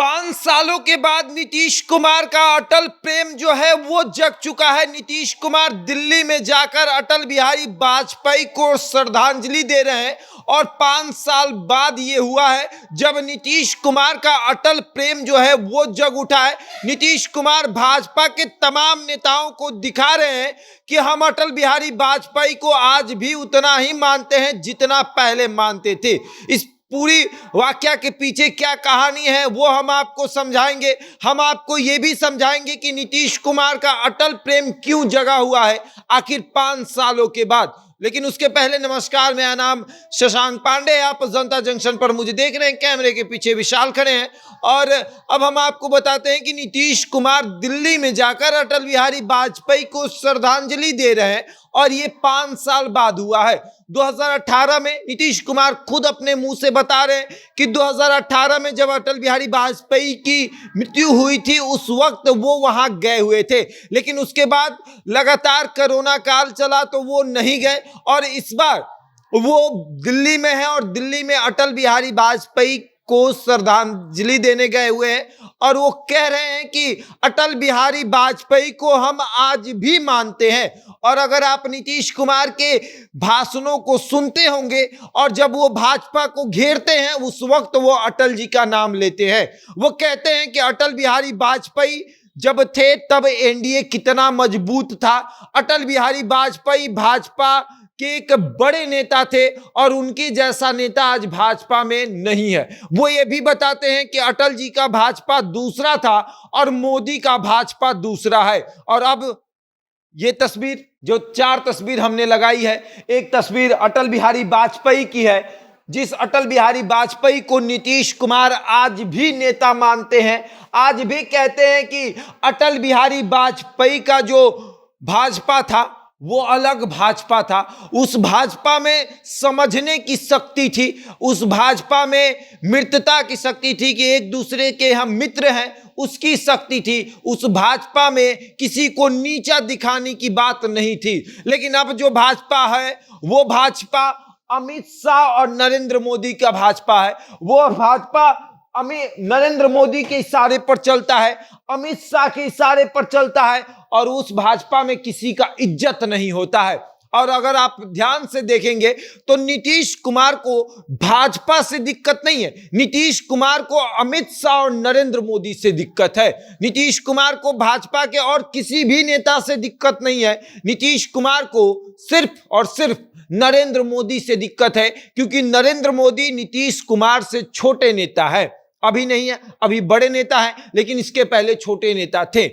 5 सालों के बाद नीतीश कुमार का अटल प्रेम जो है वो जग चुका है। नीतीश कुमार दिल्ली में जाकर अटल बिहारी वाजपेयी को श्रद्धांजलि दे रहे हैं और 5 साल बाद ये हुआ है जब नीतीश कुमार का अटल प्रेम जो है वो जग उठा है। नीतीश कुमार भाजपा के तमाम नेताओं को दिखा रहे हैं कि हम अटल बिहारी वाजपेयी को आज भी उतना ही मानते हैं जितना पहले मानते थे। इस पूरी वाकया के पीछे क्या कहानी है वो हम आपको समझाएंगे। हम आपको ये भी समझाएंगे कि नीतीश कुमार का अटल प्रेम क्यों जगा हुआ है आखिर 5 सालों के बाद। लेकिन उसके पहले नमस्कार, मेरा नाम शशांक पांडे, आप जनता जंक्शन पर मुझे देख रहे हैं, कैमरे के पीछे विशाल खड़े हैं। और अब हम आपको बताते हैं कि नीतीश कुमार दिल्ली में जाकर अटल बिहारी वाजपेयी को श्रद्धांजलि दे रहे हैं और ये 5 साल बाद हुआ है। 2018 में नीतीश कुमार खुद अपने मुंह से बता रहे हैं कि 2018 में जब अटल बिहारी वाजपेयी की मृत्यु हुई थी उस वक्त वो वहां गए हुए थे, लेकिन उसके बाद लगातार कोरोना काल चला तो वो नहीं गए और इस बार वो दिल्ली में है और दिल्ली में अटल बिहारी वाजपेयी को श्रद्धांजलि देने गए हुए हैं और वो कह रहे हैं कि अटल बिहारी वाजपेयी को हम आज भी मानते हैं। और अगर आप नीतीश कुमार के भाषणों को सुनते होंगे और जब वो भाजपा को घेरते हैं उस वक्त वो अटल जी का नाम लेते हैं। वो कहते हैं कि अटल बिहारी वाजपेयी जब थे तब एनडीए कितना मजबूत था। अटल बिहारी वाजपेयी भाजपा के एक बड़े नेता थे और उनके जैसा नेता आज भाजपा में नहीं है। वो ये भी बताते हैं कि अटल जी का भाजपा दूसरा था और मोदी का भाजपा दूसरा है। और अब ये तस्वीर, जो 4 तस्वीर हमने लगाई है, एक तस्वीर अटल बिहारी वाजपेयी की है, जिस अटल बिहारी वाजपेयी को नीतीश कुमार आज भी नेता मानते हैं। आज भी कहते हैं कि अटल बिहारी वाजपेयी का जो भाजपा था वो अलग भाजपा था। उस भाजपा में समझने की शक्ति थी, उस भाजपा में मित्रता की शक्ति थी कि एक दूसरे के हम मित्र हैं, उसकी शक्ति थी। उस भाजपा में किसी को नीचा दिखाने की बात नहीं थी। लेकिन अब जो भाजपा है वो भाजपा अमित शाह और नरेंद्र मोदी का भाजपा है। वो भाजपा नरेंद्र मोदी के इशारे पर चलता है, अमित शाह के इशारे पर चलता है और उस भाजपा में किसी का इज्जत नहीं होता है। और अगर आप ध्यान से देखेंगे तो नीतीश कुमार को भाजपा से दिक्कत नहीं है, नीतीश कुमार को अमित शाह और नरेंद्र मोदी से दिक्कत है। नीतीश कुमार को भाजपा के और किसी भी नेता से दिक्कत नहीं है। नीतीश कुमार को सिर्फ और सिर्फ नरेंद्र मोदी से दिक्कत है, क्योंकि नरेंद्र मोदी नीतीश कुमार से छोटे नेता है। अभी नहीं है, अभी बड़े नेता है, लेकिन इसके पहले छोटे नेता थे।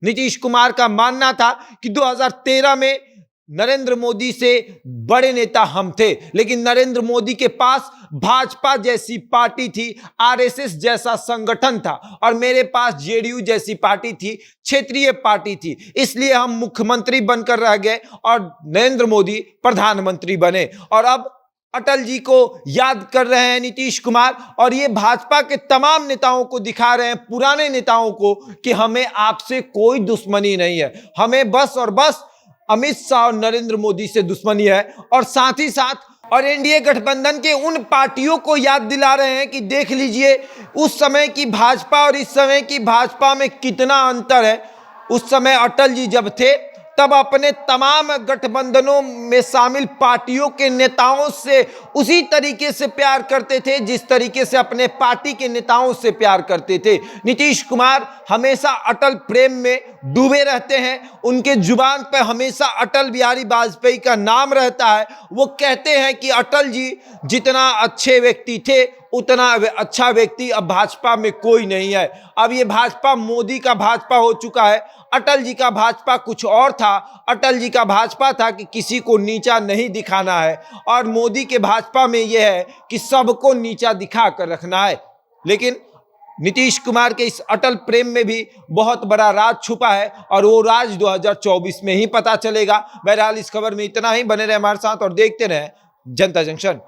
नीतीश कुमार का मानना था कि 2013 में नरेंद्र मोदी से बड़े नेता हम थे, लेकिन नरेंद्र मोदी के पास भाजपा जैसी पार्टी थी, आरएसएस जैसा संगठन था और मेरे पास जेडीयू जैसी पार्टी थी, क्षेत्रीय पार्टी थी। इसलिए हम मुख्यमंत्री बनकर रह गए और नरेंद्र मोदी प्रधानमंत्री बने। और अब अटल जी को याद कर रहे हैं नीतीश कुमार और ये भाजपा के तमाम नेताओं को दिखा रहे हैं, पुराने नेताओं को, कि हमें आपसे कोई दुश्मनी नहीं है, हमें बस और बस अमित शाह और नरेंद्र मोदी से दुश्मनी है। और साथ ही साथ और एनडीए गठबंधन के उन पार्टियों को याद दिला रहे हैं कि देख लीजिए उस समय की भाजपा और इस समय की भाजपा में कितना अंतर है। उस समय अटल जी जब थे तब अपने तमाम गठबंधनों में शामिल पार्टियों के नेताओं से उसी तरीके से प्यार करते थे जिस तरीके से अपने पार्टी के नेताओं से प्यार करते थे। नीतीश कुमार हमेशा अटल प्रेम में डूबे रहते हैं, उनके जुबान पर हमेशा अटल बिहारी वाजपेयी का नाम रहता है। वो कहते हैं कि अटल जी जितना अच्छे व्यक्ति थे उतना अच्छा व्यक्ति अब भाजपा में कोई नहीं है। अब ये भाजपा मोदी का भाजपा हो चुका है। अटल जी का भाजपा कुछ और था। अटल जी का भाजपा था कि किसी को नीचा नहीं दिखाना है और मोदी के भाजपा में यह है कि सबको नीचा दिखा कर रखना है। लेकिन नीतीश कुमार के इस अटल प्रेम में भी बहुत बड़ा राज छुपा है और वो राज 2024 में ही पता चलेगा। बहरहाल इस खबर में इतना ही। बने रहे हमारे साथ और देखते रहे जनता जंक्शन।